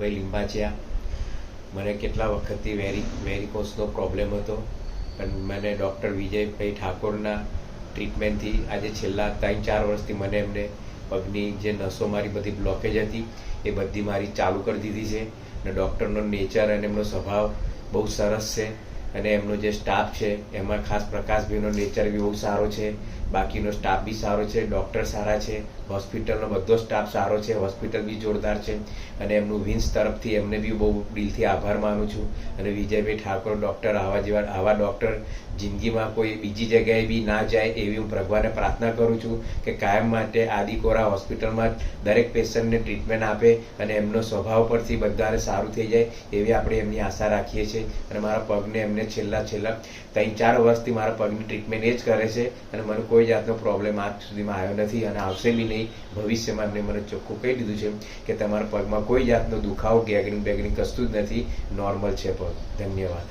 વિજયભાઈ લીંબાચિયા. મને કેટલા વખતથી વેરિકોસનો પ્રોબ્લેમ હતો, પણ મને ડૉક્ટર વિજયભાઈ ઠાકોરના ટ્રીટમેન્ટથી આજે છેલ્લા 3-4 વર્ષથી મને એમને પગની જે નસો મારી બધી બ્લોકેજ હતી એ બધી મારી ચાલુ કરી દીધી છે. અને ડૉક્ટરનો નેચર અને એમનો સ્વભાવ બહુ સરસ છે. અને એમનો જે સ્ટાફ છે એમાં ખાસ પ્રકાશભાઈનો નેચર બી બહુ સારો છે. બાકીનો સ્ટાફ બી સારો છે, ડૉક્ટર સારા છે, હોસ્પિટલનો બધો સ્ટાફ સારો છે, હોસ્પિટલ બી જોરદાર છે. અને એમનું વિન્સ તરફથી એમને બી બહુ દિલથી આભાર માનું છું. અને વિજયભાઈ ઠાકોર ડૉક્ટર આવા ડૉક્ટર જિંદગીમાં કોઈ બીજી જગ્યાએ બી ના જાય એવી હું ભગવાનને પ્રાર્થના કરું છું કે કાયમ માટે આદિકોરા હોસ્પિટલમાં દરેક પેશન્ટને ટ્રીટમેન્ટ આપે અને એમનો સ્વભાવ પરથી બધાને સારું થઈ જાય એવી આપણે એમની આશા રાખીએ છીએ. અને મારા પગને એમને છેલ્લા 3-4 વર્ષથી મારા પગની ટ્રીટમેન્ટ એ જ કરે છે. અને મને કોઈ જાતનો પ્રોબ્લેમ આજ સુધીમાં આવ્યો નથી અને આવશે બી નહીં. ભવિષ્યમાં એમને મને ચોખ્ખું કહી દીધું છે કે તમારા પગમાં કોઈ જાતનો દુખાવો, ગેગરિંગ કશું જ નથી, નોર્મલ છે પગ. ધન્યવાદ.